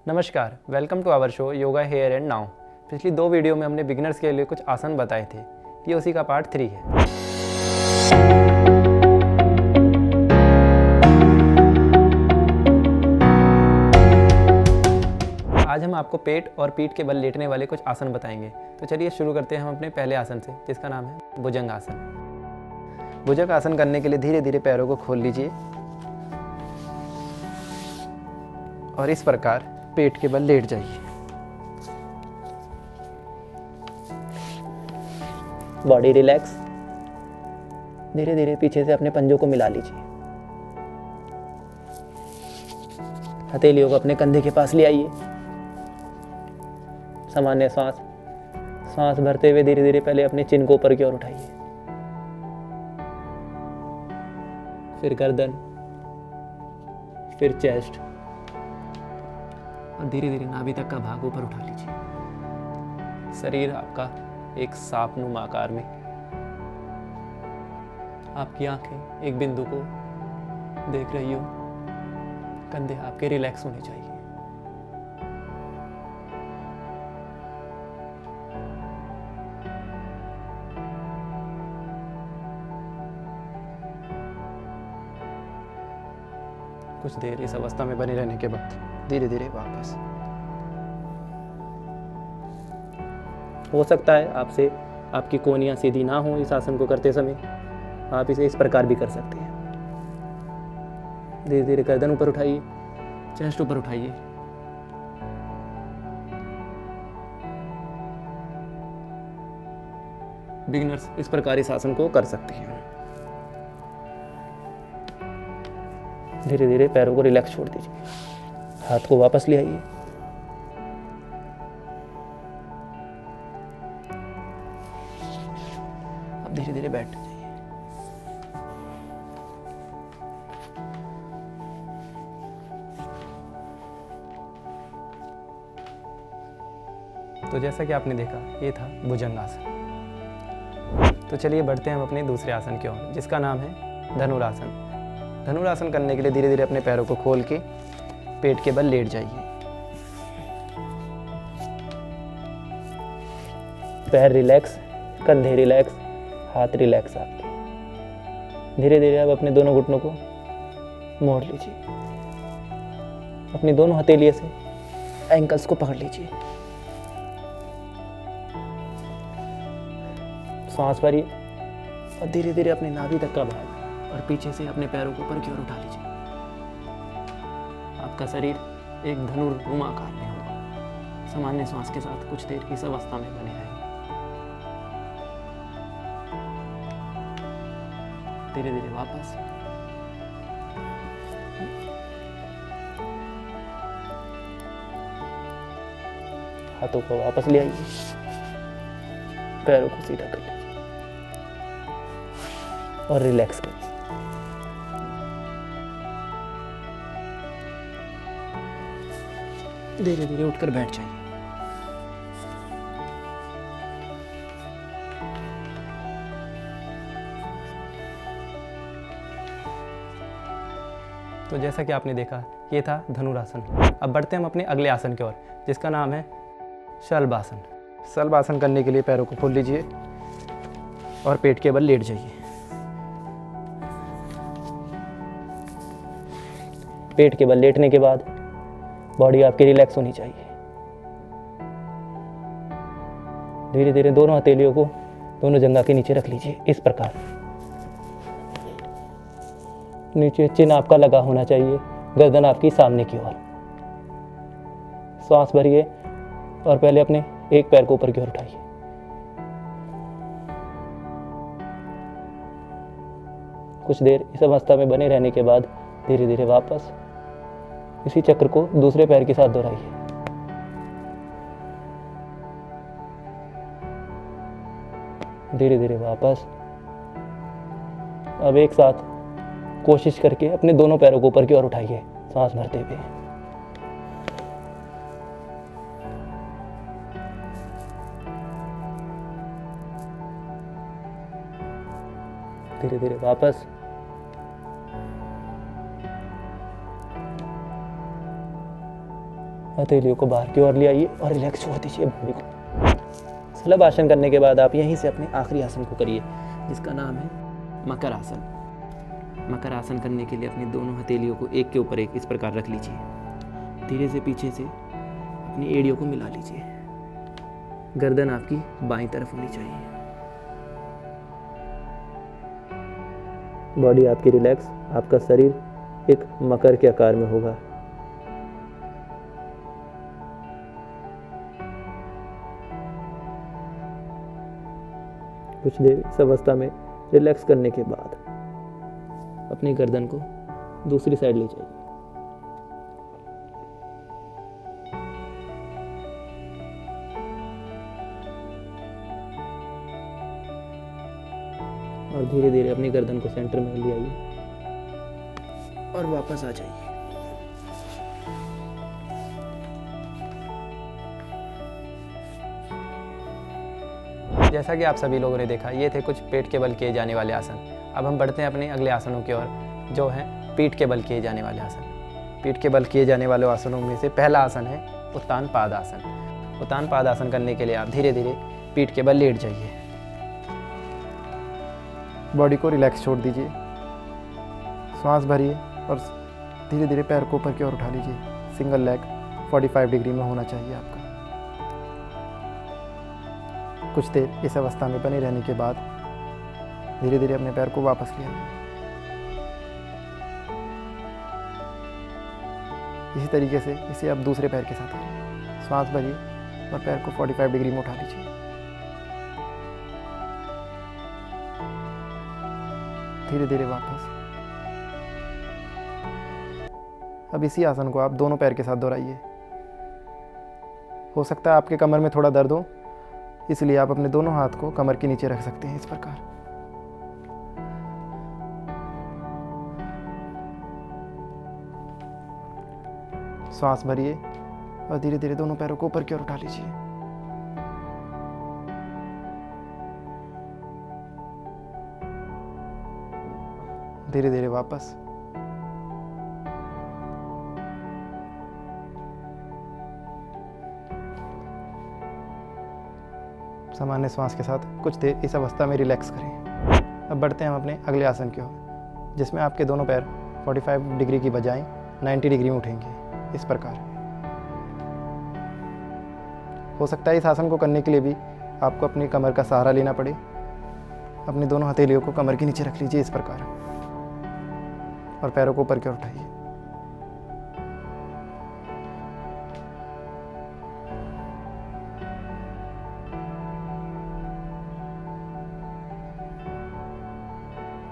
नमस्कार, welcome to our show yoga here and now. पिछली 2 video में हमने बिगिनर्स के लिए कुछ आसन बताए थे। ये उसी का पार्ट 3 है। आज हम आपको पेट और पीठ के बल लेटने वाले कुछ आसन बताएंगे। तो चलिए शुरू करते हैं हम अपने पहले आसन से, जिसका नाम है भुजंग आसन। भुजंग आसन करने के लिए धीरे धीरे पैरों को खोल लीजिए और इस प्रकार पेट के बल लेट जाइए। Body relax. धीरे धीरे पीछे से अपने पंजों को मिला लीजिए। हथेलियों को अपने कंधे के पास ले आइए। सामान्य सांस भरते हुए धीरे धीरे पहले अपने चिन को ऊपर की ओर उठाइए, फिर गर्दन, फिर चेस्ट और धीरे धीरे नाभि तक का भाग ऊपर उठा लीजिए। शरीर आपका एक सांपनुमा आकार में। आपकी आंखें एक बिंदु को देख रही हो। कंधे आपके रिलैक्स होने चाहिए। कुछ देर इस अवस्था में बने रहने के बाद धीरे धीरे वापस। हो सकता है आपसे आपकी कोहनियां सीधी ना हो इस आसन को करते समय। आप इसे इस प्रकार भी कर सकते हैं। धीरे धीरे गर्दन ऊपर उठाइए, चेस्ट ऊपर उठाइए। बिगिनर्स इस प्रकार इस आसन को कर सकते हैं। धीरे धीरे पैरों को रिलैक्स छोड़ दीजिए। हाथ को वापस ले आइए। अब धीरे धीरे बैठ जाइए। तो जैसा कि आपने देखा, ये था भुजंग आसन। तो चलिए बढ़ते हैं हम अपने दूसरे आसन की ओर, जिसका नाम है धनुरासन। धनुरासन करने के लिए धीरे धीरे अपने पैरों को खोल के पेट के बल लेट जाइए। पैर रिलैक्स, कंधे रिलैक्स, हाथ रिलैक्स आपके। धीरे धीरे अब अपने दोनों घुटनों को मोड़ लीजिए। अपनी दोनों हथेलियों से एंकल्स को पकड़ लीजिए। सांस भरिए और धीरे धीरे अपने नाभि तक का भाग और पीछे से अपने पैरों को ऊपर की ओर उठा लीजिए। आपका शरीर एक धनुर्नुमा आकार में होगा। सामान्य श्वास के साथ कुछ देर इस अवस्था में बने रहेंगे। धीरे धीरे वापस। हाथों को वापस ले आइए। पैरों को सीधा कर लीजिए और रिलैक्स करिए। धीरे धीरे उठकर बैठ जाइए। तो जैसा कि आपने देखा, ये था धनुरासन। अब बढ़ते हैं हम अपने अगले आसन की ओर, जिसका नाम है शलभासन। शलभासन करने के लिए पैरों को खोल लीजिए और पेट के बल लेट जाइए। पेट के बल लेटने के बाद बॉडी आपकी रिलैक्स होनी चाहिए। धीरे धीरे दोनों हथेलियों को दोनों जंघा के नीचे रख लीजिए, इस प्रकार। नीचे चिन आपका लगा होना चाहिए, गर्दन आपकी सामने की ओर। सांस भरिए और पहले अपने एक पैर को ऊपर की ओर उठाइए। कुछ देर इस अवस्था में बने रहने के बाद धीरे धीरे वापस इसी चक्र को दूसरे पैर के साथ दोहराइए। धीरे धीरे वापस। अब एक साथ कोशिश करके अपने दोनों पैरों को ऊपर की ओर उठाइए, सांस भरते हुए। धीरे धीरे वापस। हथेलियों को बाहर की ओर ले आइए और रिलैक्स छोड़ दीजिए बॉडी को। सुलभ आसन करने के बाद आप यहीं से अपने आखिरी आसन को करिए, जिसका नाम है मकर आसन। मकर आसन करने के लिए अपनी दोनों हथेलियों को एक के ऊपर एक इस प्रकार रख लीजिए। धीरे से पीछे से अपनी एड़ियों को मिला लीजिए। गर्दन आपकी बाईं तरफ होनी चाहिए। बॉडी आपकी रिलैक्स, आपका शरीर एक मकर के आकार में होगा। कुछ देर इस अवस्था में रिलैक्स करने के बाद अपनी गर्दन को दूसरी साइड ले जाइए। और धीरे धीरे अपनी गर्दन को सेंटर में ले आइए और वापस आ जाइए। जैसा कि आप सभी लोगों ने देखा, ये थे कुछ पेट के बल किए जाने वाले आसन। अब हम बढ़ते हैं अपने अगले आसनों की ओर, जो है पीठ के बल किए जाने वाले आसन। पीठ के बल किए जाने वाले आसनों में से पहला आसन है उत्तान पाद आसन। उत्तान पाद आसन करने के लिए आप धीरे धीरे पीठ के बल लेट जाइए। बॉडी को रिलैक्स छोड़ दीजिए, सांस भरिए और धीरे धीरे पैर को ऊपर की ओर उठा लीजिए। सिंगल लेग 45 डिग्री में होना चाहिए आपका। कुछ देर इस अवस्था में बने रहने के बाद धीरे धीरे अपने पैर को वापस ले आइए। इसी तरीके से इसे आप दूसरे पैर के साथ करिए। सांस भरिए और पैर को 45 डिग्री में उठा लीजिए। धीरे धीरे वापस। अब इसी आसन को आप दोनों पैर के साथ दोहराइए। हो सकता है आपके कमर में थोड़ा दर्द हो, इसलिए आप अपने दोनों हाथ को कमर के नीचे रख सकते हैं इस प्रकार। सांस भरिए और धीरे धीरे दोनों पैरों को ऊपर की ओर उठा लीजिए। धीरे धीरे वापस। सामान्य श्वास के साथ कुछ देर इस अवस्था में रिलैक्स करें। अब बढ़ते हैं हम अपने अगले आसन की ओर, जिसमें आपके दोनों पैर 45 डिग्री की बजाय 90 डिग्री में उठेंगे इस प्रकार। हो सकता है इस आसन को करने के लिए भी आपको अपनी कमर का सहारा लेना पड़े। अपनी दोनों हथेलियों को कमर के नीचे रख लीजिए इस प्रकार और पैरों को ऊपर की ओर उठाइए।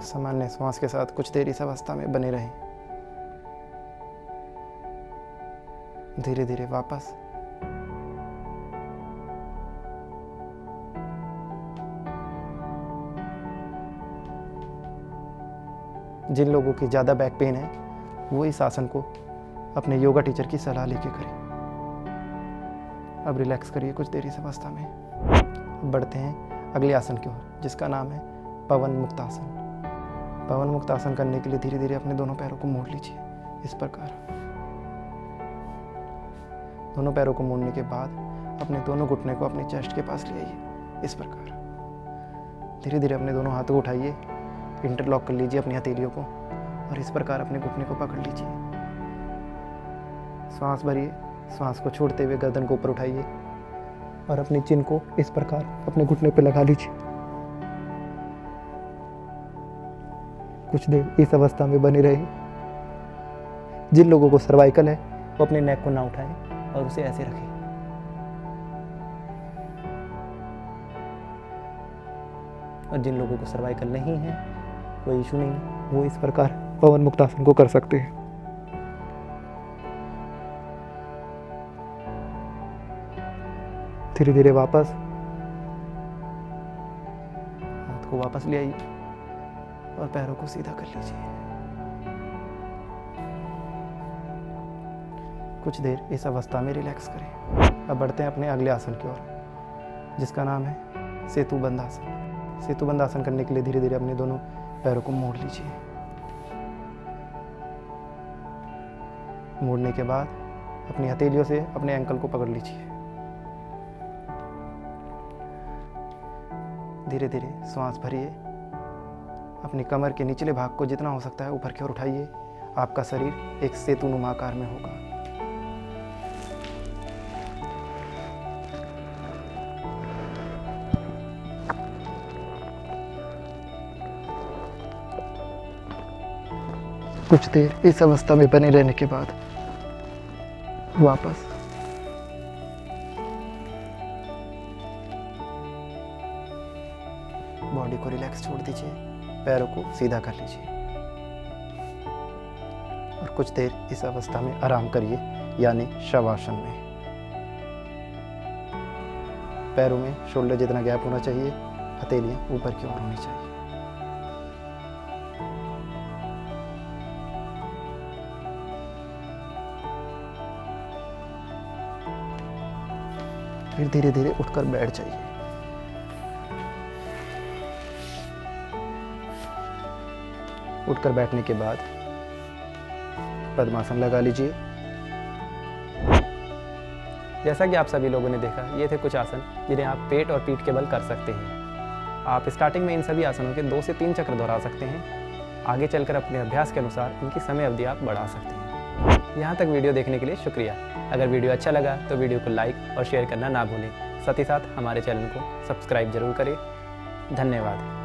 सामान्य श्वास के साथ कुछ देर इस अवस्था में बने रहें। धीरे धीरे वापस। जिन लोगों की ज़्यादा बैक पेन है वो इस आसन को अपने योगा टीचर की सलाह लेके करें। अब रिलैक्स करिए कुछ देर इस अवस्था में। अब बढ़ते हैं अगले आसन की ओर, जिसका नाम है पवन मुक्त आसन। पवन मुक्त आसन करने के लिए धीरे धीरे अपने दोनों पैरों को मोड़ लीजिए इस प्रकार। दोनों पैरों को मोड़ने के बाद अपने दोनों घुटने को अपने चेस्ट के पास ले आइए इस प्रकार। धीरे धीरे अपने दोनों हाथों को उठाइए, इंटरलॉक कर लीजिए अपनी हथेलियों को और इस प्रकार अपने घुटने को पकड़ लीजिए। सांस भरिए, सांस को छोड़ते हुए गर्दन को ऊपर उठाइए और अपनी चिन को इस प्रकार अपने घुटने पर लगा लीजिए। कुछ देर इस अवस्था में बने रहे। जिन लोगों को सर्वाइकल है वो अपने नेक को ना उठाएं और उसे ऐसे रखें। और जिन लोगों को सर्वाइकल नहीं है, कोई इशू नहीं, वो इस प्रकार पवन मुक्त आसन को कर सकते हैं। धीरे धीरे वापस, हाथ को वापस ले आइए और पैरों को सीधा कर लीजिए। कुछ देर इस अवस्था में रिलैक्स करें। अब बढ़ते हैं अपने अगले आसन की ओर, जिसका नाम है सेतुबंध आसन। सेतुबंध आसन करने के लिए धीरे धीरे अपने दोनों पैरों को मोड़ लीजिए। मोड़ने के बाद अपनी हथेलियों से अपने एंकल को पकड़ लीजिए। धीरे धीरे श्वास भरिए। अपनी कमर के निचले भाग को जितना हो सकता है ऊपर की ओर उठाइए। आपका शरीर एक सेतुनुमा आकार में होगा। कुछ देर इस अवस्था में बने रहने के बाद वापस बॉडी को रिलैक्स छोड़ दीजिए। पैरों को सीधा कर लीजिए और कुछ देर इस अवस्था में आराम करिए, यानी शवासन में। पैरों में शोल्डर जितना गैप होना चाहिए, हथेलियां ऊपर की ओर होनी चाहिए। फिर धीरे धीरे उठकर बैठ जाइए। उठकर बैठने के बाद पद्मासन लगा लीजिए। जैसा कि आप सभी लोगों ने देखा, ये थे कुछ आसन जिन्हें आप पेट और पीठ के बल कर सकते हैं। आप स्टार्टिंग में इन सभी आसनों के 2 से 3 चक्र दोहरा सकते हैं। आगे चलकर अपने अभ्यास के अनुसार इनकी समय अवधि आप बढ़ा सकते हैं। यहाँ तक वीडियो देखने के लिए शुक्रिया। अगर वीडियो अच्छा लगा तो वीडियो को लाइक और शेयर करना ना भूलें। साथ ही साथ हमारे चैनल को सब्सक्राइब जरूर करें। धन्यवाद।